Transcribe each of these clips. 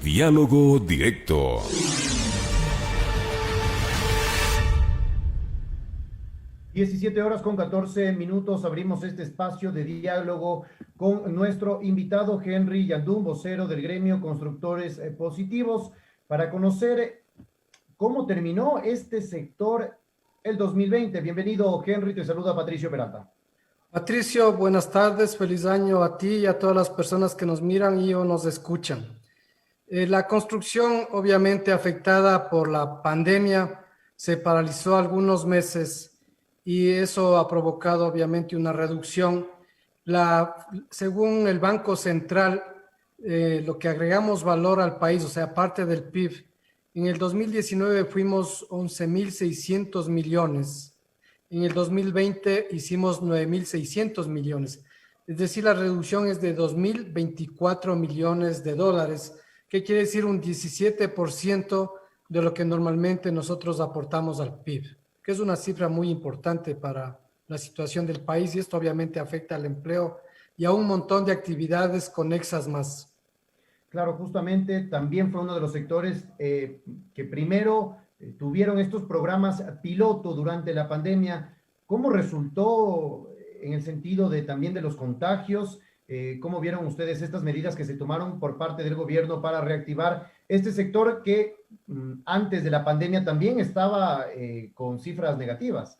Diálogo Directo. (17:14) abrimos este espacio de diálogo con nuestro invitado Henry Yandún, vocero del gremio Constructores Positivos, para conocer cómo terminó este sector el 2020. Bienvenido, Henry, te saluda Patricio Peralta. Patricio, buenas tardes, feliz año a ti y a todas las personas que nos miran y o nos escuchan. La construcción, obviamente afectada por la pandemia, se paralizó algunos meses y eso ha provocado obviamente una reducción. Según el Banco Central, lo que agregamos valor al país, o sea, aparte del PIB, en el 2019 fuimos 11.600 millones. En el 2020 hicimos 9.600 millones. Es decir, la reducción es de 2.024 millones de dólares, que quiere decir un 17% de lo que normalmente nosotros aportamos al PIB, que es una cifra muy importante para la situación del país, y esto obviamente afecta al empleo y a un montón de actividades conexas más. Claro, justamente también fue uno de los sectores que primero tuvieron estos programas piloto durante la pandemia. ¿Cómo resultó en el sentido de también de los contagios? ¿Cómo vieron ustedes estas medidas que se tomaron por parte del gobierno para reactivar este sector que antes de la pandemia también estaba con cifras negativas?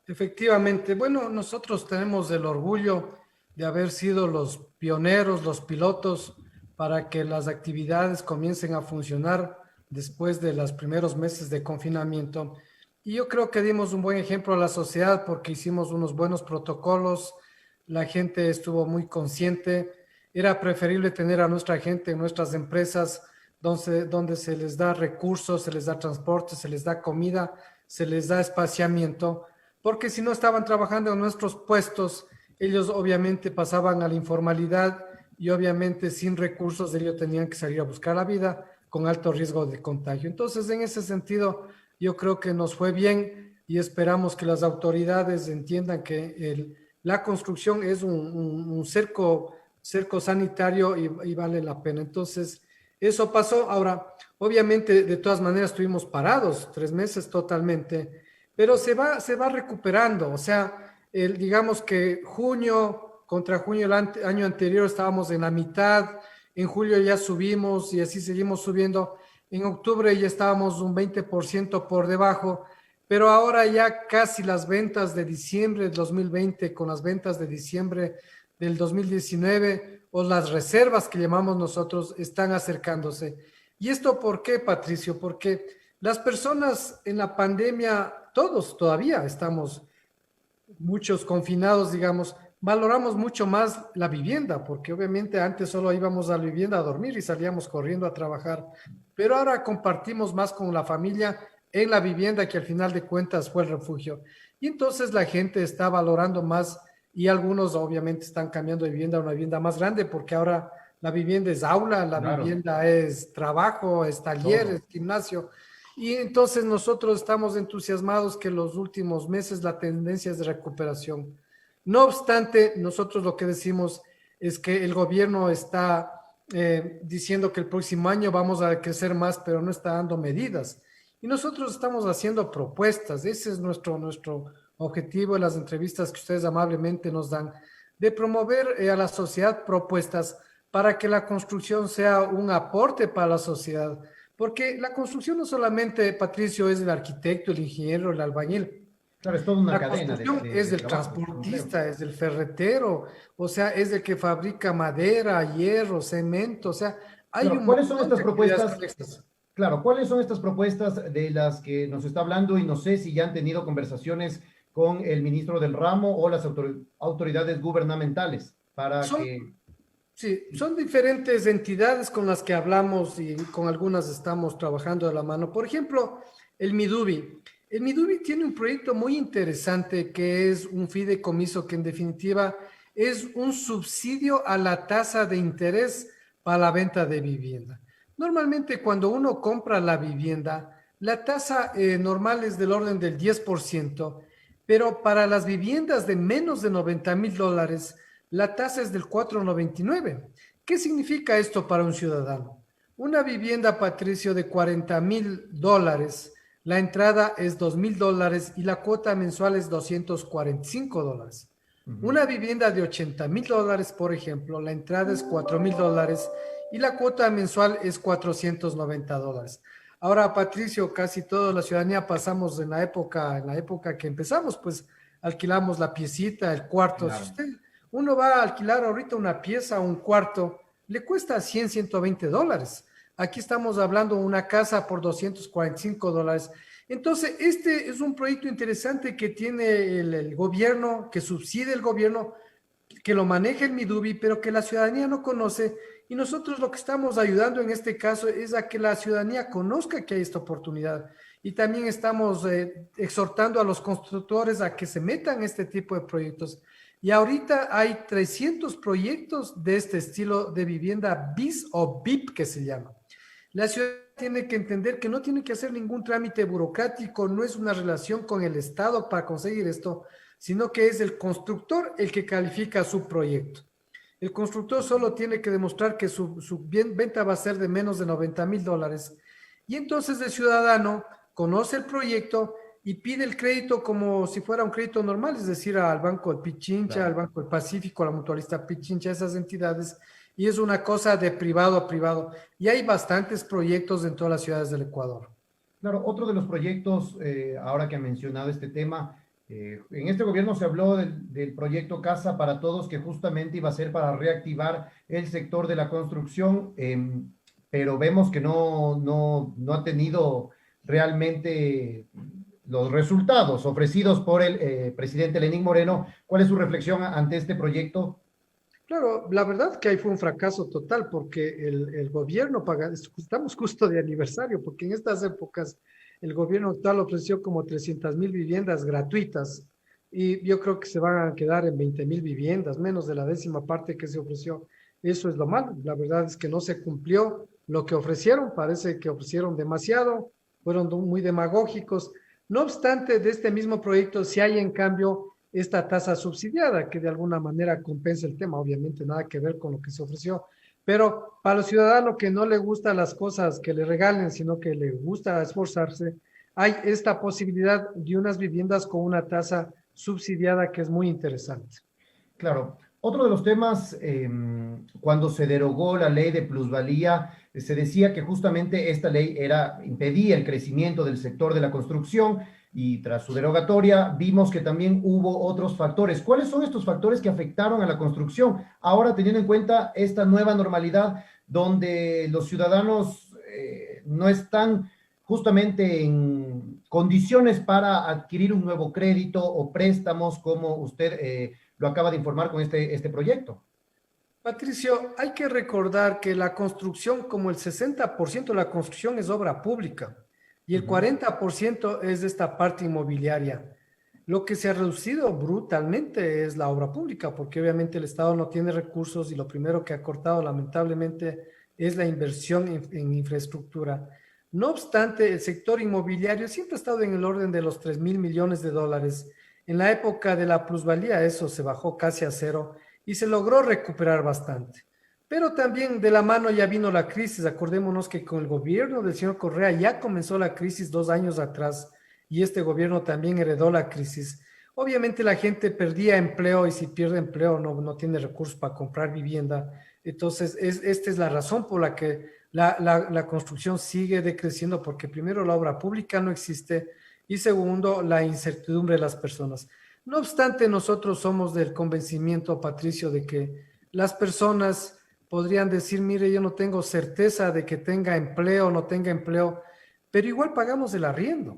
Efectivamente, bueno, nosotros tenemos el orgullo de haber sido los pioneros, los pilotos para que las actividades comiencen a funcionar después de los primeros meses de confinamiento. Y yo creo que dimos un buen ejemplo a la sociedad porque hicimos unos buenos protocolos, la gente estuvo muy consciente, era preferible tener a nuestra gente en nuestras empresas donde se les da recursos, se les da transporte, se les da comida, se les da espaciamiento, porque si no estaban trabajando en nuestros puestos, ellos obviamente pasaban a la informalidad y obviamente sin recursos ellos tenían que salir a buscar la vida con alto riesgo de contagio. Entonces, en ese sentido, yo creo que nos fue bien y esperamos que las autoridades entiendan que la construcción es un cerco sanitario y vale la pena. Entonces, eso pasó. Ahora, obviamente, de todas maneras, estuvimos parados 3 meses totalmente, pero se va recuperando. O sea, digamos que junio contra junio el año anterior estábamos en la mitad, en julio ya subimos y así seguimos subiendo. En octubre ya estábamos un 20% por debajo, pero ahora ya casi las ventas de diciembre del 2020 con las ventas de diciembre del 2019 o las reservas que llamamos nosotros están acercándose. ¿Y esto por qué, Patricio? Porque las personas en la pandemia, todos todavía estamos muchos confinados, digamos, valoramos mucho más la vivienda, porque obviamente antes solo íbamos a la vivienda a dormir y salíamos corriendo a trabajar, pero ahora compartimos más con la familia en la vivienda, que al final de cuentas fue el refugio. Y entonces la gente está valorando más y algunos obviamente están cambiando de vivienda a una vivienda más grande, porque ahora la vivienda es aula, la Claro, vivienda es trabajo, es taller, todo. es gimnasio. Y entonces nosotros estamos entusiasmados que los últimos meses la tendencia es de recuperación. No obstante, nosotros lo que decimos es que el gobierno está diciendo que el próximo año vamos a crecer más, pero no está dando medidas. Y nosotros estamos haciendo propuestas. Ese es nuestro objetivo en las entrevistas que ustedes amablemente nos dan, de promover a la sociedad propuestas para que la construcción sea un aporte para la sociedad. Porque la construcción no solamente, Patricio, es el arquitecto, el ingeniero, el albañil. Claro, es toda una La cadena construcción es de del trabajo, empleo. transportista, es del ferretero, o sea, es del que fabrica madera, hierro, cemento, o sea, hay Claro, un ¿cuáles son montón estas de actividades propuestas? conexas. Claro, ¿cuáles son estas propuestas de las que nos está hablando? Y no sé si ya han tenido conversaciones con el ministro del ramo o las autoridades gubernamentales para Son, que... sí, son diferentes entidades con las que hablamos y con algunas estamos trabajando de la mano. Por ejemplo, el Midubi. El Midubi tiene un proyecto muy interesante que es un fideicomiso que en definitiva es un subsidio a la tasa de interés para la venta de vivienda. Normalmente cuando uno compra la vivienda, la tasa normal es del orden del 10%, pero para las viviendas de menos de $90,000, la tasa es del 4,99. ¿Qué significa esto para un ciudadano? Una vivienda, Patricio, de $40,000, la entrada es $2,000 y la cuota mensual es $245. Ujú. Una vivienda de $80,000, por ejemplo, la entrada es $4,000 y la cuota mensual es $490. Ahora, Patricio, casi toda la ciudadanía pasamos en la época que empezamos, pues alquilamos la piecita, el cuarto. Si Claro. uno va a alquilar ahorita una pieza, un cuarto, le cuesta 100, $120. Aquí estamos hablando de una casa por $245. Entonces, este es un proyecto interesante que tiene el gobierno, que subsidia el gobierno, que lo maneja el Midubi, pero que la ciudadanía no conoce. Y nosotros lo que estamos ayudando en este caso es a que la ciudadanía conozca que hay esta oportunidad. Y también estamos exhortando a los constructores a que se metan en este tipo de proyectos. Y ahorita hay 300 proyectos de este estilo de vivienda BIS o BIP que se llama. La ciudad tiene que entender que no tiene que hacer ningún trámite burocrático, no es una relación con el Estado para conseguir esto, sino que es el constructor el que califica su proyecto. El constructor solo tiene que demostrar que su venta va a ser de menos de $90,000 y entonces el ciudadano conoce el proyecto y pide el crédito como si fuera un crédito normal, es decir, al Banco del Pichincha, Claro. al Banco del Pacífico, a la Mutualista Pichincha, esas entidades, y es una cosa de privado a privado. Y hay bastantes proyectos en todas las ciudades del Ecuador. Claro, otro de los proyectos, ahora que ha mencionado este tema, en este gobierno se habló del proyecto Casa para Todos, que justamente iba a ser para reactivar el sector de la construcción, pero vemos que no ha tenido realmente los resultados ofrecidos por el presidente Lenín Moreno. ¿Cuál es su reflexión ante este proyecto? Claro, la verdad que ahí fue un fracaso total porque el gobierno paga, estamos justo de aniversario, porque en estas épocas el gobierno actual ofreció como 300,000 viviendas gratuitas y yo creo que se van a quedar en 20,000 viviendas, menos de la décima parte que se ofreció. Eso es lo malo. La verdad es que no se cumplió lo que ofrecieron, parece que ofrecieron demasiado, fueron muy demagógicos. No obstante, de este mismo proyecto, si hay en cambio esta tasa subsidiada, que de alguna manera compensa el tema, obviamente nada que ver con lo que se ofreció, pero para el ciudadano que no le gustan las cosas que le regalen, sino que le gusta esforzarse, hay esta posibilidad de unas viviendas con una tasa subsidiada que es muy interesante. Claro, otro de los temas, cuando se derogó la ley de plusvalía, se decía que justamente esta ley impedía el crecimiento del sector de la construcción y tras su derogatoria vimos que también hubo otros factores. ¿Cuáles son estos factores que afectaron a la construcción? Ahora teniendo en cuenta esta nueva normalidad donde los ciudadanos no están justamente en condiciones para adquirir un nuevo crédito o préstamos como usted lo acaba de informar con este proyecto. Patricio, hay que recordar que la construcción, como el 60% de la construcción es obra pública y el 40% es de esta parte inmobiliaria. Lo que se ha reducido brutalmente es la obra pública, porque obviamente el Estado no tiene recursos y lo primero que ha cortado lamentablemente es la inversión en infraestructura. No obstante, el sector inmobiliario siempre ha estado en el orden de los 3,000 millones de dólares. En la época de la plusvalía eso se bajó casi a cero y se logró recuperar bastante. Pero también de la mano ya vino la crisis. Acordémonos que con el gobierno del señor Correa ya comenzó la crisis 2 años atrás y este gobierno también heredó la crisis. Obviamente la gente perdía empleo y si pierde empleo no tiene recursos para comprar vivienda. Entonces, esta es la razón por la que la construcción sigue decreciendo, porque primero la obra pública no existe y segundo la incertidumbre de las personas. No obstante, nosotros somos del convencimiento, Patricio, de que las personas podrían decir, mire, yo no tengo certeza de que tenga empleo o no tenga empleo, pero igual pagamos el arriendo.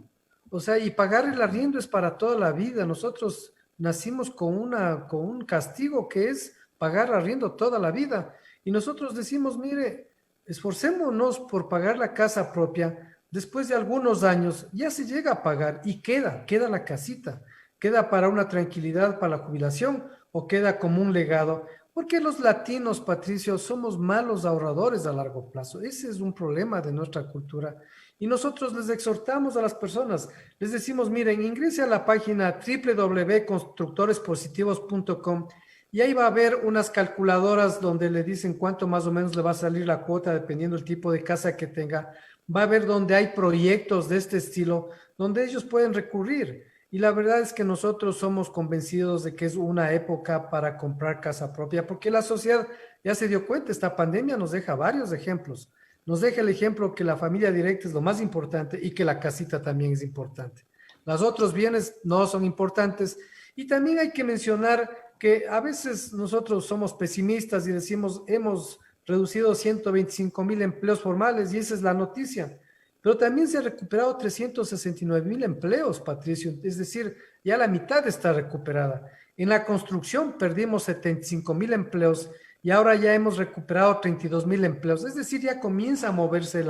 O sea, y pagar el arriendo es para toda la vida. Nosotros nacimos con un castigo que es pagar arriendo toda la vida. Y nosotros decimos, mire, esforcémonos por pagar la casa propia. Después de algunos años ya se llega a pagar y queda la casita. Queda para una tranquilidad, para la jubilación o queda como un legado. Porque los latinos, Patricio, somos malos ahorradores a largo plazo. Ese es un problema de nuestra cultura. Y nosotros les exhortamos a las personas, les decimos, miren, ingrese a la página www.constructorespositivos.com y ahí va a haber unas calculadoras donde le dicen cuánto más o menos le va a salir la cuota dependiendo del tipo de casa que tenga. Va a haber donde hay proyectos de este estilo donde ellos pueden recurrir. Y la verdad es que nosotros somos convencidos de que es una época para comprar casa propia, porque la sociedad ya se dio cuenta, esta pandemia nos deja varios ejemplos. Nos deja el ejemplo que la familia directa es lo más importante y que la casita también es importante. Los otros bienes no son importantes. Y también hay que mencionar que a veces nosotros somos pesimistas y decimos hemos reducido 125,000 empleos formales y esa es la noticia. Pero también se han recuperado 369,000 empleos, Patricio, es decir, ya la mitad está recuperada. En la construcción perdimos 75,000 empleos y ahora ya hemos recuperado 32,000 empleos, es decir, ya comienza a moverse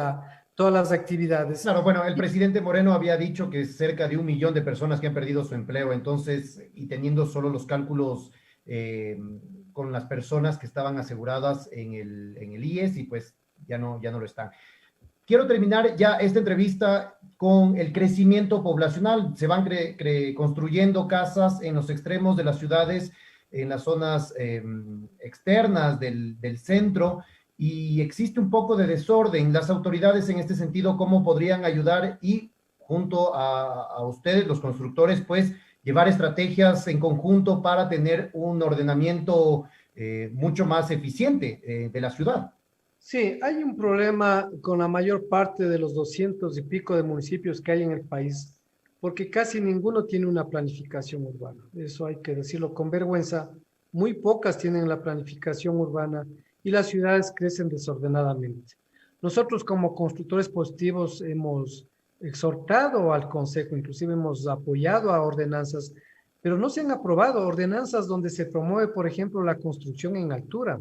todas las actividades. Claro, bueno, el presidente Moreno había dicho que cerca de 1 millón de personas que han perdido su empleo, entonces, y teniendo solo los cálculos con las personas que estaban aseguradas en el IES y pues ya no lo están. Quiero terminar ya esta entrevista con el crecimiento poblacional. Se van construyendo casas en los extremos de las ciudades, en las zonas externas del centro, y existe un poco de desorden. Las autoridades en este sentido, ¿cómo podrían ayudar? Y junto a ustedes, los constructores, pues, llevar estrategias en conjunto para tener un ordenamiento mucho más eficiente de la ciudad. Sí, hay un problema con la mayor parte de los 200 y pico de municipios que hay en el país, porque casi ninguno tiene una planificación urbana. Eso hay que decirlo con vergüenza. Muy pocas tienen la planificación urbana y las ciudades crecen desordenadamente. Nosotros como constructores positivos hemos exhortado al Consejo, inclusive hemos apoyado a ordenanzas, pero no se han aprobado ordenanzas donde se promueve, por ejemplo, la construcción en altura.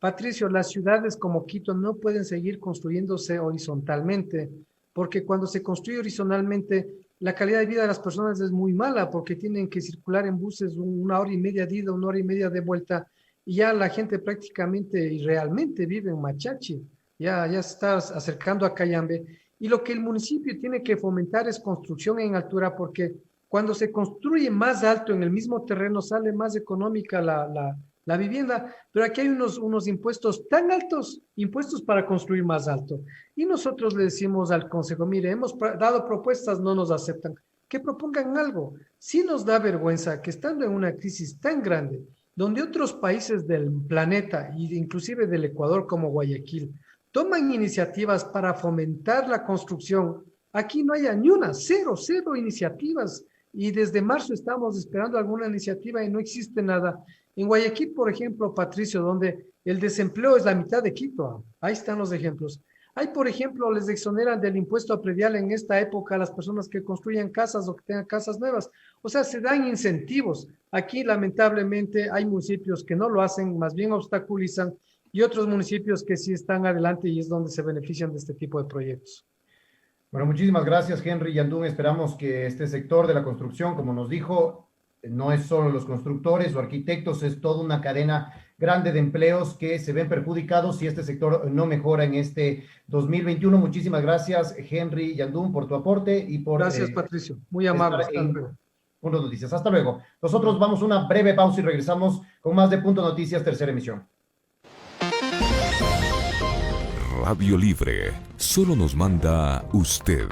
Patricio, las ciudades como Quito no pueden seguir construyéndose horizontalmente, porque cuando se construye horizontalmente, la calidad de vida de las personas es muy mala, porque tienen que circular en buses 1 hora y media de ida, 1 hora y media de vuelta, y ya la gente prácticamente y realmente vive en Machachi, ya se está acercando a Cayambe, y lo que el municipio tiene que fomentar es construcción en altura, porque cuando se construye más alto en el mismo terreno, sale más económica la vivienda, pero aquí hay unos impuestos tan altos, impuestos para construir más alto. Y nosotros le decimos al Consejo, mire, hemos dado propuestas, no nos aceptan, que propongan algo. Sí nos da vergüenza que estando en una crisis tan grande, donde otros países del planeta, e inclusive del Ecuador como Guayaquil, toman iniciativas para fomentar la construcción, aquí no haya ni una, cero iniciativas. Y desde marzo estamos esperando alguna iniciativa y no existe nada. En Guayaquil, por ejemplo, Patricio, donde el desempleo es la mitad de Quito, ahí están los ejemplos. Hay, por ejemplo, les exoneran del impuesto predial en esta época a las personas que construyan casas o que tengan casas nuevas. O sea, se dan incentivos. Aquí, lamentablemente, hay municipios que no lo hacen, más bien obstaculizan, y otros municipios que sí están adelante y es donde se benefician de este tipo de proyectos. Bueno, muchísimas gracias, Henry Yandún. Esperamos que este sector de la construcción, como nos dijo, no es solo los constructores o arquitectos, es toda una cadena grande de empleos que se ven perjudicados si este sector no mejora en este 2021. Muchísimas gracias, Henry Yandún, por tu aporte y por... Gracias, Patricio. Muy amable. Hasta luego. Punto Noticias. Hasta luego. Nosotros vamos a una breve pausa y regresamos con más de Punto Noticias, tercera emisión. Radio Libre. Solo nos manda usted.